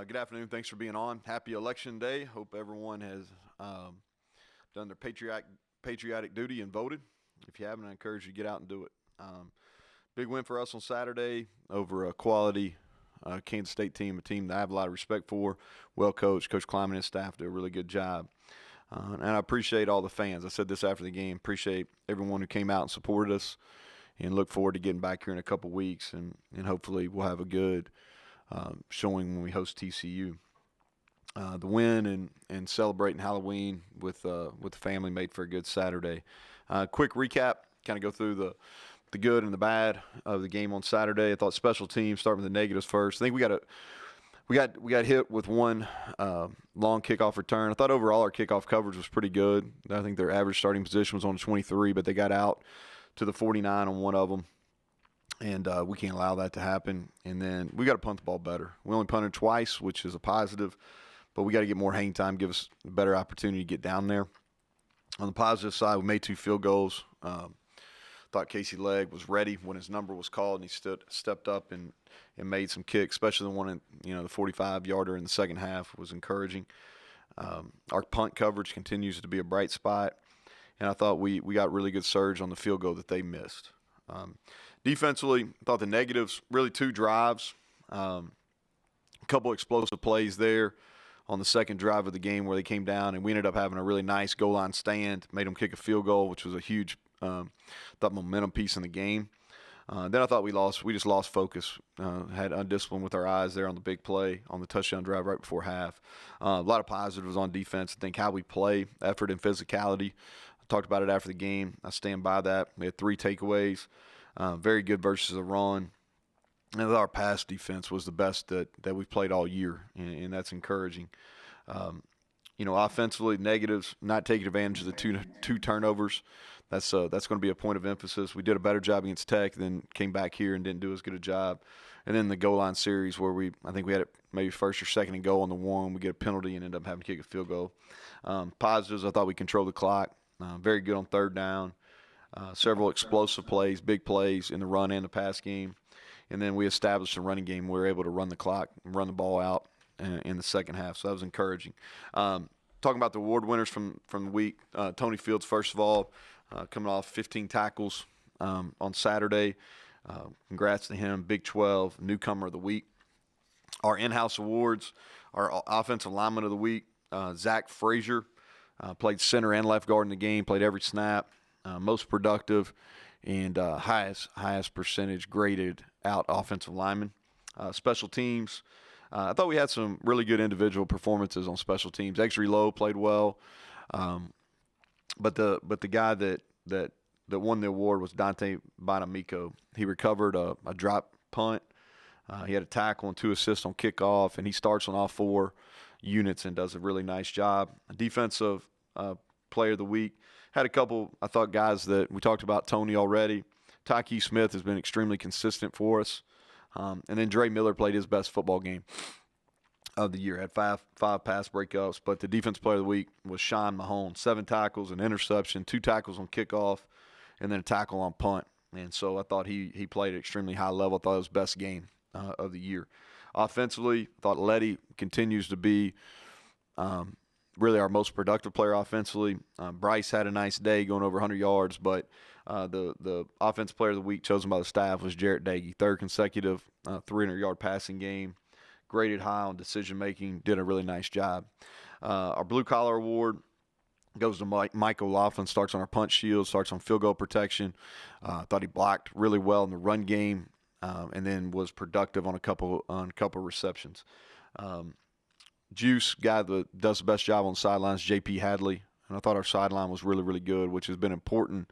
Good afternoon. Thanks for being on. Happy Election Day. Hope everyone has done their patriotic duty and voted. If you haven't, I encourage you to get out and do it. Big win for us on Saturday over a quality Kansas State team, a team that I have a lot of respect for. Well coached. Coach Kleiman and his staff did a really good job. And I appreciate all the fans. I said this after the game. Appreciate everyone who came out and supported us, and look forward to getting back here in a couple weeks, and hopefully we'll have a good showing when we host TCU. The win and celebrating Halloween with the family made for a good Saturday. Quick recap, kind of go through the good and the bad of the game on Saturday. I thought special teams, starting with the negatives first. I think we got hit with one long kickoff return. I thought overall our kickoff coverage was pretty good. I think their average starting position was on the 23, but they got out to the 49 on one of them. And we can't allow that to happen. And then we got to punt the ball better. We only punted twice, which is a positive, but we got to get more hang time, give us a better opportunity to get down there. On the positive side, we made 2 field goals. Thought Casey Legg was ready when his number was called, and he stepped up and made some kicks, especially the one in the 45-yarder in the second half was encouraging. Our punt coverage continues to be a bright spot, and I thought we got really good surge on the field goal that they missed. Defensively, I thought the negatives, really 2 drives, a couple explosive plays there on the second drive of the game where they came down, and we ended up having a really nice goal line stand, made them kick a field goal, which was a huge momentum piece in the game. Then I thought we just lost focus, had undiscipline with our eyes there on the big play on the touchdown drive right before half. A lot of positives on defense. I think how we play, effort and physicality. I talked about it after the game. I stand by that. We had 3 takeaways. Very good versus the run. And our pass defense was the best that we've played all year, and that's encouraging. Offensively, negatives, not taking advantage of the two turnovers. That's going to be a point of emphasis. We did a better job against Tech, then came back here and didn't do as good a job. And then the goal line series where I think we had it maybe first or second and goal on the one. We get a penalty and end up having to kick a field goal. Positives, I thought we controlled the clock. Very good on third down. Several explosive plays, big plays in the run and the pass game. And then we established a running game. We were able to run the clock, run the ball out in the second half. So that was encouraging. Talking about the award winners from the week, Tony Fields, first of all, coming off 15 tackles on Saturday. Congrats to him. Big 12, newcomer of the week. Our in-house awards, our offensive lineman of the week, Zach Frazier, played center and left guard in the game, played every snap. Most productive and highest percentage graded out offensive lineman. Special teams, I thought we had some really good individual performances on special teams. Exree Lowe played well, but the guy that won the award was Dante Bonamico. He recovered a drop punt. He had a tackle and 2 assists on kickoff, and he starts on all 4 units and does a really nice job. Defensive player of the week. Had a couple, I thought, guys that we talked about, Tony already. Tyke Smith has been extremely consistent for us. And then Dre Miller played his best football game of the year. Had five pass breakups. But the defense player of the week was Sean Mahone. 7 tackles, an interception, 2 tackles on kickoff, and then a tackle on punt. And so I thought he played at extremely high level. I thought it was best game of the year. Offensively, I thought Letty continues to be really our most productive player offensively. Bryce had a nice day going over 100 yards, but the offensive player of the week chosen by the staff was Jarrett Dagey. 3rd consecutive 300-yard passing game, graded high on decision-making, did a really nice job. Our blue-collar award goes to Mike O'Laughlin, starts on our punch shield, starts on field goal protection. Thought he blocked really well in the run game, and then was productive on a couple receptions. Juice, guy that does the best job on the sidelines, J.P. Hadley. And I thought our sideline was really, really good, which has been important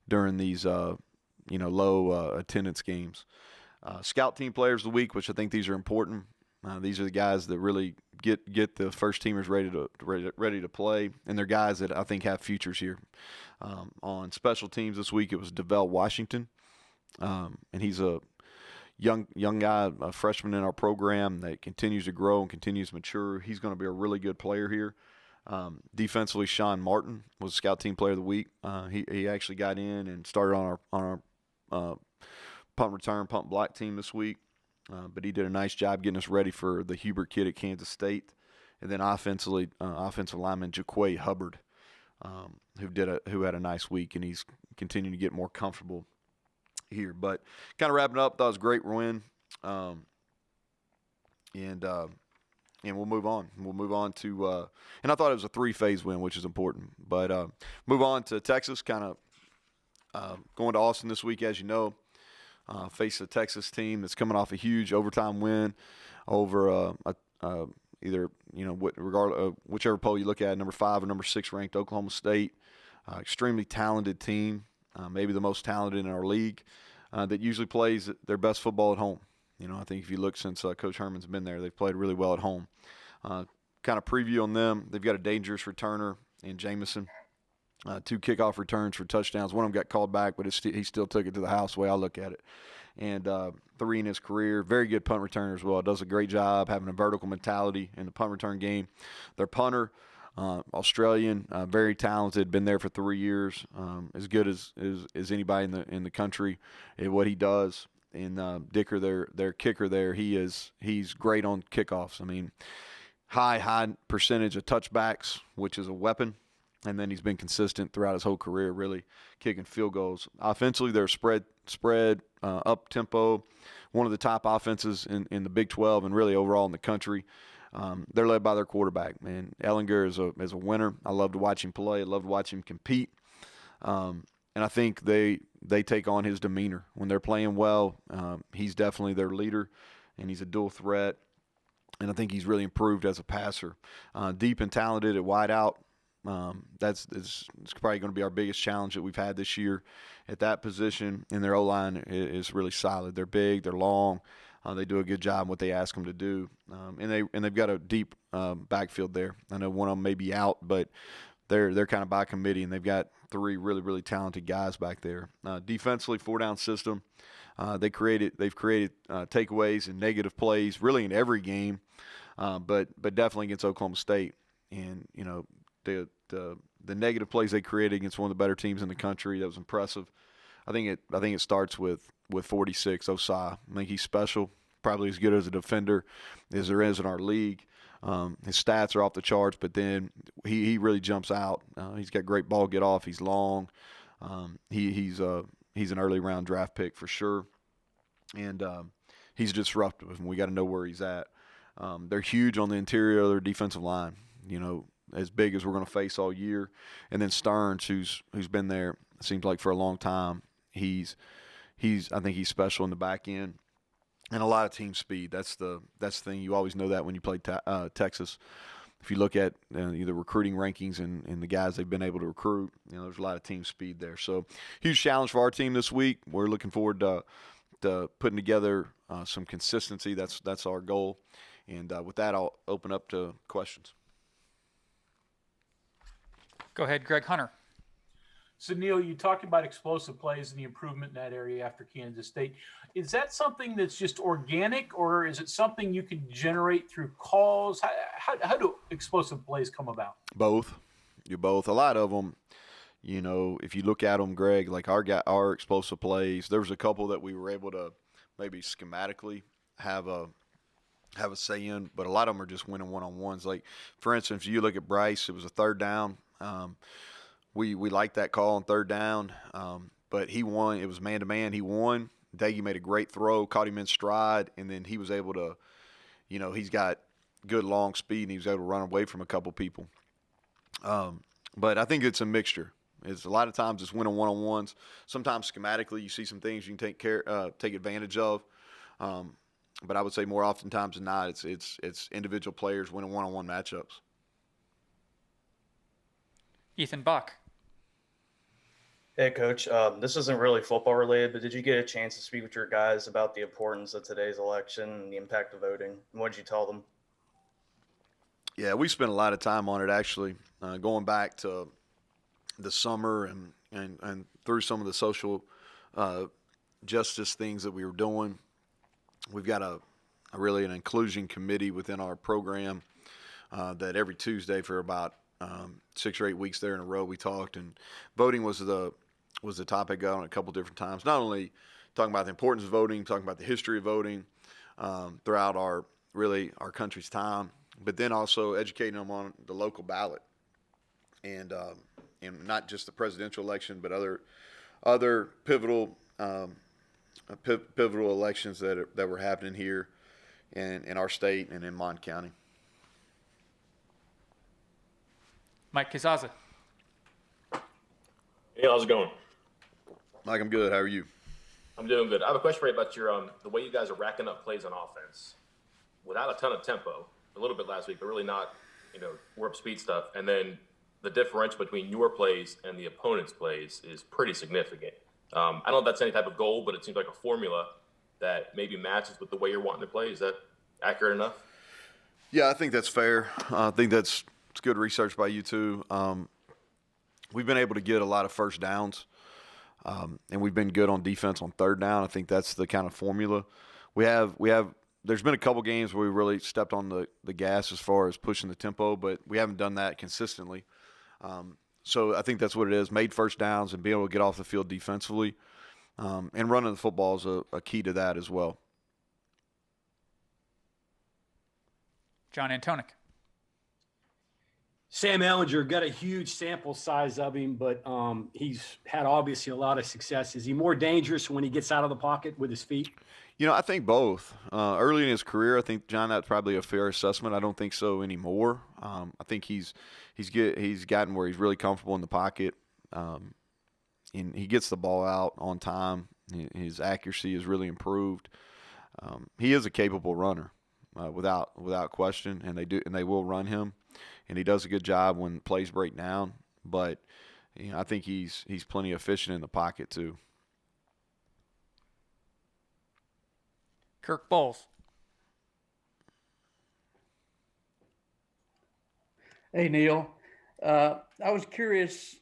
during these, low attendance games. Scout team players of the week, which I think these are important. These are the guys that really get the first teamers ready to play, and they're guys that I think have futures here. On special teams this week, it was DeVell Washington, and he's a young guy, a freshman in our program that continues to grow and continues to mature. He's going to be a really good player here. Defensively, Sean Martin was Scout Team Player of the Week. He actually got in and started on our punt return, punt block team this week. but he did a nice job getting us ready for the Hubert kid at Kansas State. And then offensive lineman Jaquay Hubbard, who had a nice week, and he's continuing to get more comfortable here. But kind of wrapping up, that was a great win, and we'll move on. We'll move on to and I thought it was a 3-phase win, which is important. But move on to Texas, kind of going to Austin this week, as you know. Face a Texas team that's coming off a huge overtime win over either, whichever poll you look at, number 5 or number 6 ranked Oklahoma State. Extremely talented team, maybe the most talented in our league, that usually plays their best football at home. I think if you look since Coach Herman's been there, they've played really well at home. Kind of preview on them, they've got a dangerous returner in Jamison. 2 kickoff returns for touchdowns. One of them got called back, but he still took it to the house, the way I look at it. And 3 in his career. Very good punt returner as well. Does a great job having a vertical mentality in the punt return game. Their punter, Australian, very talented, been there for 3 years, as good as anybody in the country at what he does. And Dicker, their kicker there, he's great on kickoffs. I mean, high percentage of touchbacks, which is a weapon. And then he's been consistent throughout his whole career, really kicking field goals. Offensively, they're spread up tempo, one of the top offenses in the Big 12 and really overall in the country. They're led by their quarterback, man. Ellinger is a winner. I love to watch him play. I love to watch him compete. And I think they take on his demeanor when they're playing well. He's definitely their leader, and he's a dual threat. And I think he's really improved as a passer. Deep and talented at wide out. It's probably going to be our biggest challenge that we've had this year at that position. And their O-line is really solid. They're big, they're long, they do a good job in what they ask them to do, and they've got a deep backfield there. I know one of them may be out, but they're kind of by committee, and they've got 3 really, really talented guys back there. Defensively, 4-down system. They've created takeaways and negative plays really in every game, but definitely against Oklahoma State. And the negative plays they created against one of the better teams in the country, that was impressive. I think it starts with 46 Osai. I think he's special, probably as good as a defender as there is in our league. His stats are off the charts, but then he really jumps out. He's got great ball get off. He's long. He's an early round draft pick for sure, and he's disruptive, and we got to know where he's at. They're huge on the interior of their defensive line. As big as we're going to face all year. And then Stearns, who's been there, it seems like for a long time, I think he's special in the back end, and a lot of team speed. That's the thing. You always know that when you play Texas. If you look at the recruiting rankings and the guys they've been able to recruit, there's a lot of team speed there. So huge challenge for our team this week. We're looking forward to putting together some consistency. That's our goal. And with that, I'll open up to questions. Go ahead, Greg Hunter. So, Neal, you talked about explosive plays and the improvement in that area after Kansas State. Is that something that's just organic, or is it something you can generate through calls? How do explosive plays come about? Both. You're both. A lot of them, if you look at them, Greg, like our explosive plays, there was a couple that we were able to maybe schematically have a say in, but a lot of them are just winning one-on-ones. Like, for instance, if you look at Bryce, it was a 3rd down. We liked that call on 3rd down, but he won. It was man-to-man. He won. Daggy made a great throw, caught him in stride, and then he was able to, he's got good long speed, and he was able to run away from a couple people. But I think it's a mixture. It's a lot of times it's winning one-on-ones. Sometimes schematically you see some things you can take advantage of. But I would say more oftentimes than not, it's individual players winning one-on-one matchups. Ethan Buck. Hey, Coach. This isn't really football related, but did you get a chance to speak with your guys about the importance of today's election and the impact of voting? And what did you tell them? Yeah, we spent a lot of time on it, actually, going back to the summer and through some of the social justice things that we were doing. We've got a really an inclusion committee within our program that every Tuesday for about 6 or 8 weeks there in a row we talked, and voting was the topic on a couple different times. Not only talking about the importance of voting, talking about the history of voting, throughout our country's time, but then also educating them on the local ballot and not just the presidential election, but other pivotal elections that were happening here in our state and in Mon County. Mike Kazaza. Hey, how's it going? Mike, I'm good. How are you? I'm doing good. I have a question for you about your the way you guys are racking up plays on offense without a ton of tempo. A little bit last week, but really not, warp speed stuff. And then the differential between your plays and the opponent's plays is pretty significant. I don't know if that's any type of goal, but it seems like a formula that maybe matches with the way you're wanting to play. Is that accurate enough? Yeah, I think that's fair. I think it's good research by you too. We've been able to get a lot of first downs, and we've been good on defense on third down. I think that's the kind of formula we have. There's been a couple games where we really stepped on the gas as far as pushing the tempo, but we haven't done that consistently. So I think that's what it is, made first downs and being able to get off the field defensively. And running the football is a key to that as well. John Antonic. Sam Ellinger, got a huge sample size of him, but he's had obviously a lot of success. Is he more dangerous when he gets out of the pocket with his feet? I think both. Early in his career, I think, John, that's probably a fair assessment. I don't think so anymore. I think he's gotten where he's really comfortable in the pocket, and he gets the ball out on time. His accuracy has really improved. He is a capable runner, without question, and they will run him, and he does a good job when plays break down. But I think he's plenty efficient in the pocket too. Kirk Bowles. Hey, Neal. I was curious,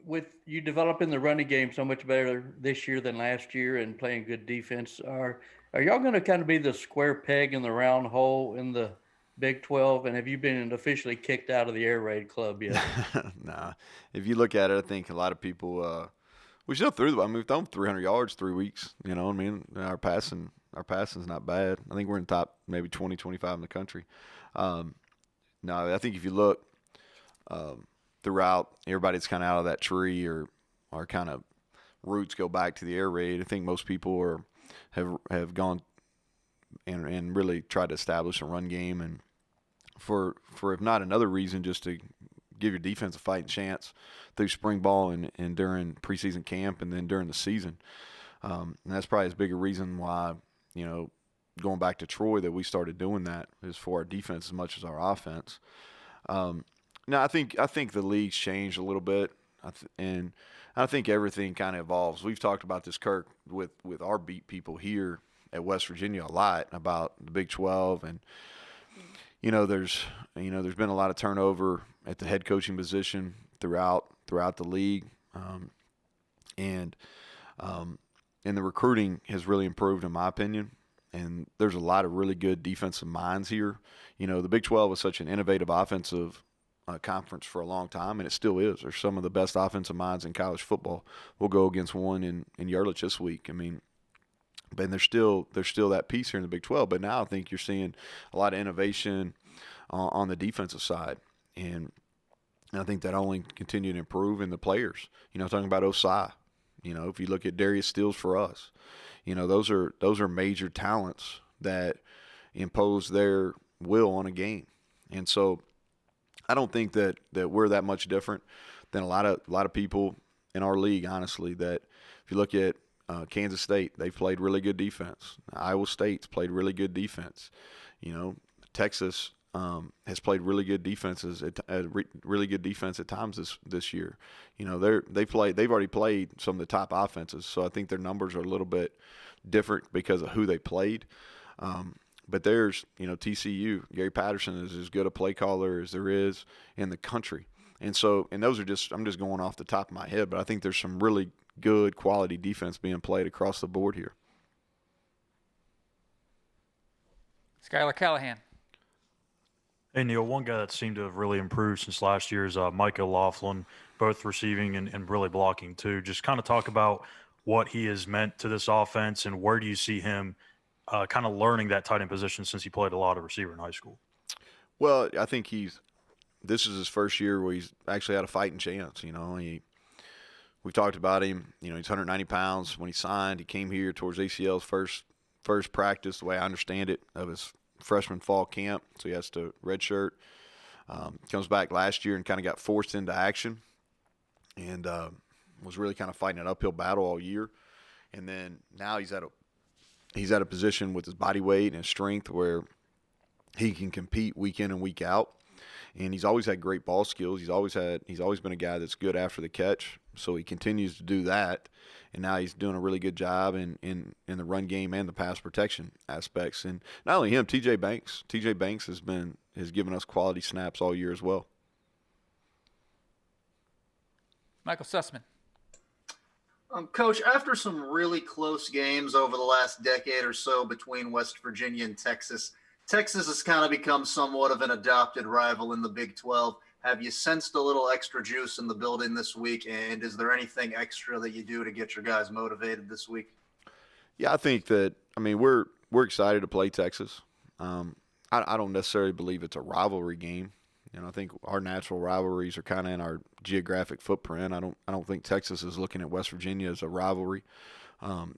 with you developing the running game so much better this year than last year and playing good defense, are y'all going to kind of be the square peg in the round hole in the Big 12? And have you been officially kicked out of the Air Raid Club yet? Nah. If you look at it, I think a lot of people we still we've thrown 300 yards 3 weeks. You know what I mean? Our passing's not bad. I think we're in top maybe 20, 25 in the country. No, I think if you look throughout, everybody's kind of out of that tree or our kind of roots go back to the air raid. I think most people have gone and really tried to establish a run game, and for if not another reason, just to give your defense a fighting chance through spring ball and during preseason camp and then during the season. And that's probably as big a reason why, going back to Troy, that we started doing that is for our defense as much as our offense. Now, I think the league's changed a little bit, and I think everything kind of evolves. We've talked about this, Kirk, with our beat people here at West Virginia a lot about the Big 12, and there's been a lot of turnover at the head coaching position throughout the league, and the recruiting has really improved in my opinion. And there's a lot of really good defensive minds here. The Big 12 was such an innovative offensive conference for a long time, and it still is. There's some of the best offensive minds in college football. We'll go against one in Ehrlich this week. I mean, but there's still that piece here in the Big 12. But now I think you're seeing a lot of innovation on the defensive side, and I think that only continue to improve in the players. Talking about Osai. If you look at Darius Steele for us, those are major talents that impose their will on a game, and so I don't think that we're that much different than a lot of people in our league. Honestly, that if you look at Kansas State, they've played really good defense. Iowa State's played really good defense. Texas has played really good defenses really good defense at times this year. They've already played some of the top offenses, so I think their numbers are a little bit different because of who they played. But there's TCU, Gary Patterson is as good a play caller as there is in the country, and those are I'm just going off the top of my head, but I think there's some really good quality defense being played across the board here. Skylar Callahan. Hey, Neal, one guy that seemed to have really improved since last year is Mike O'Laughlin, both receiving and really blocking too. Just kind of talk about what he has meant to this offense and where do you see him kind of learning that tight end position since he played a lot of receiver in high school? Well, I think this is his first year where he's actually had a fighting chance. We've talked about him. He's 190 pounds. When he signed, he came here towards ACL's first practice, the way I understand it, of his freshman fall camp. So he has to redshirt. Comes back last year and kind of got forced into action and was really kind of fighting an uphill battle all year. And then now he's at a position with his body weight and his strength where he can compete week in and week out. And he's always had great ball skills. He's always been a guy that's good after the catch. So he continues to do that. And now he's doing a really good job in the run game and the pass protection aspects. And not only him, TJ Banks has given us quality snaps all year as well. Michael Sussman. Coach, after some really close games over the last decade or so between West Virginia and Texas has kind of become somewhat of an adopted rival in the Big 12. Have you sensed a little extra juice in the building this week? And is there anything extra that you do to get your guys motivated this week? Yeah, I think that, we're excited to play Texas. I don't necessarily believe it's a rivalry game. I think our natural rivalries are kind of in our geographic footprint. I don't think Texas is looking at West Virginia as a rivalry.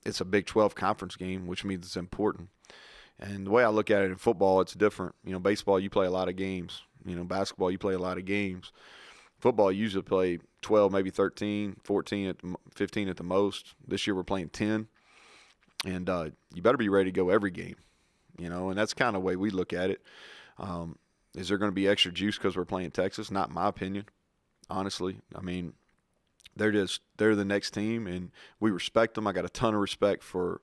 It's a Big 12 conference game, which means it's important. And the way I look at it in football, it's different. Baseball, you play a lot of games. Basketball, you play a lot of games. Football, you usually play 12, maybe 13, 14, 15 at the most. This year we're playing 10. And you better be ready to go every game. And that's kind of the way we look at it. Is there going to be extra juice because we're playing Texas? Not in my opinion, honestly. They're the next team, and we respect them. I got a ton of respect for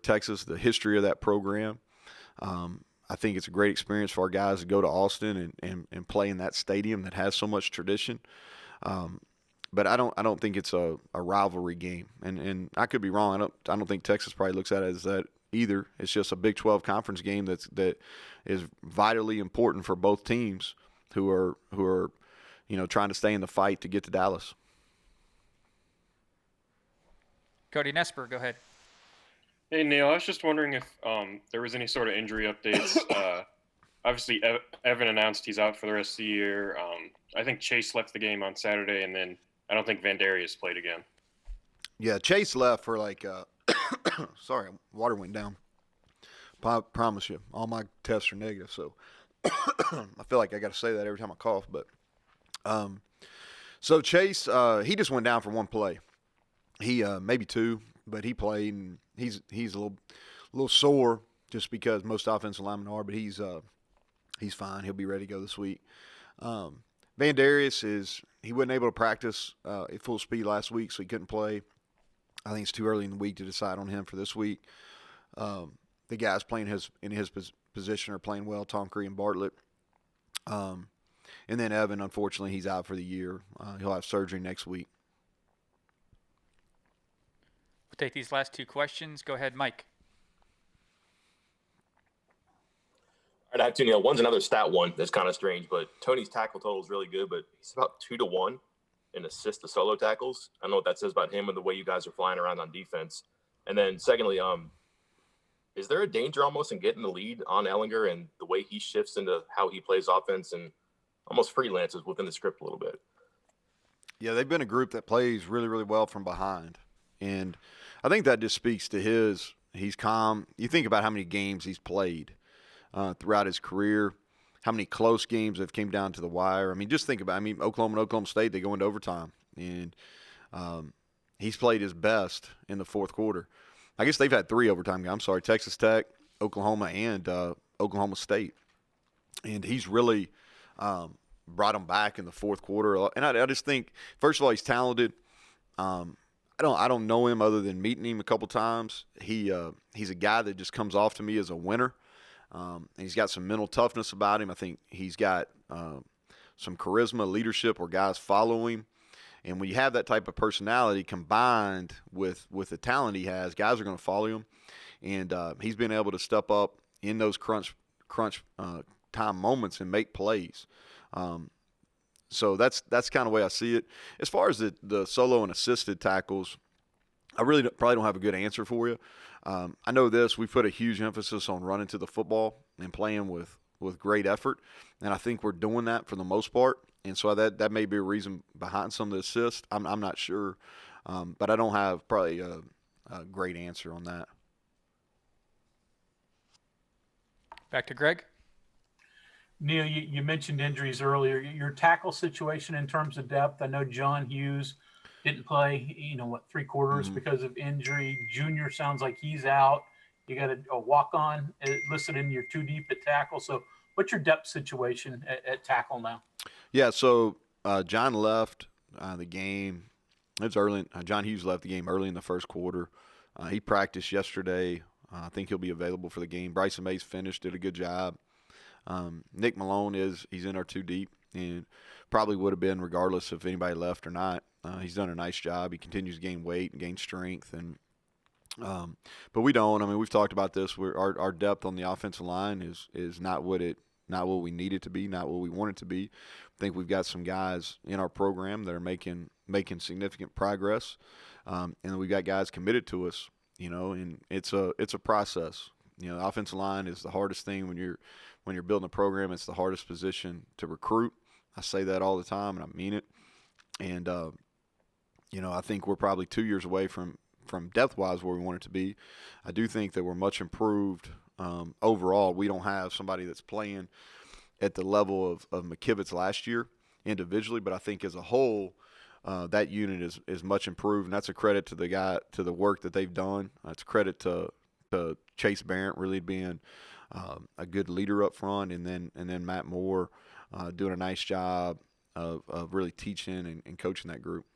Texas, the history of that program. I think it's a great experience for our guys to go to Austin and play in that stadium that has so much tradition. But I don't think it's a rivalry game, and I could be wrong. I don't think Texas probably looks at it as that either. It's just a Big 12 conference game that is vitally important for both teams who are trying to stay in the fight to get to Dallas. Cody Nesper, go ahead. Hey, Neal, I was just wondering if there was any sort of injury updates. Obviously, Evan announced he's out for the rest of the year. I think Chase left the game on Saturday, and then I don't think Vandarius played again. Yeah, Chase left for sorry, water went down. I promise you, all my tests are negative, so I feel like I got to say that every time I cough. But so Chase, he just went down for one play. He maybe two, but he played, and he's a little sore just because most offensive linemen are, but he's fine. He'll be ready to go this week. Vandarius he wasn't able to practice at full speed last week, so he couldn't play. I think it's too early in the week to decide on him for this week. The guys playing in his position are playing well, Tom Cree and Bartlett. And then Evan, unfortunately, he's out for the year. He'll have surgery next week. We'll take these last two questions. Go ahead, Mike. All right, I have two, Neal. One's another stat one that's kind of strange, but Tony's tackle total is really good, but he's about 2-to-1 in assist to solo tackles. I don't know what that says about him and the way you guys are flying around on defense. And then secondly, is there a danger almost in getting the lead on Ellinger and the way he shifts into how he plays offense and almost freelances within the script a little bit? Yeah, they've been a group that plays really, really well from behind. And I think that just speaks to he's calm. You think about how many games he's played throughout his career, how many close games have came down to the wire. Just think about Oklahoma and Oklahoma State, they go into overtime. And he's played his best in the fourth quarter. I guess they've had three overtime games. I'm sorry, Texas Tech, Oklahoma, and Oklahoma State. And he's really brought them back in the fourth quarter. And I just think, first of all, he's talented. I don't know him other than meeting him a couple times. He's a guy that just comes off to me as a winner. And he's got some mental toughness about him. I think he's got some charisma, leadership where guys follow him. And when you have that type of personality combined with the talent he has, guys are going to follow him. And he's been able to step up in those crunch time moments and make plays. So that's kind of the way I see it. As far as the solo and assisted tackles, I really probably don't have a good answer for you. I know this. We put a huge emphasis on running to the football and playing with great effort, and I think we're doing that for the most part. And so that may be a reason behind some of the assists. I'm not sure, but I don't have probably a great answer on that. Back to Greg. Neal, you mentioned injuries earlier. Your tackle situation in terms of depth. I know John Hughes didn't play, 3/4 because of injury. Junior sounds like he's out. You got a walk-on listed in your 2 deep at tackle. So what's your depth situation at tackle now? Yeah, so John left the game. It's early. John Hughes left the game early in the first quarter. He practiced yesterday. I think he'll be available for the game. Bryson Mays finished, did a good job. Nick Malone he's in our 2 deep and probably would have been regardless if anybody left or not. He's done a nice job. He continues to gain weight and gain strength, and but we don't. I mean, we've talked about this. Our depth on the offensive line is not what we need it to be, not what we want it to be. I think we've got some guys in our program that are making significant progress, and we've got guys committed to us. And it's a process. The offensive line is the hardest thing when you're building a program. It's the hardest position to recruit. I say that all the time, and I mean it. And I think we're probably 2 years away from depth-wise where we want it to be. I do think that we're much improved overall. We don't have somebody that's playing at the level of McKivitz last year individually, but I think as a whole, that unit is much improved, and that's a credit to the work that they've done. It's a credit to Chase Barrett really being a good leader up front, and then Matt Moore doing a nice job of really teaching and coaching that group.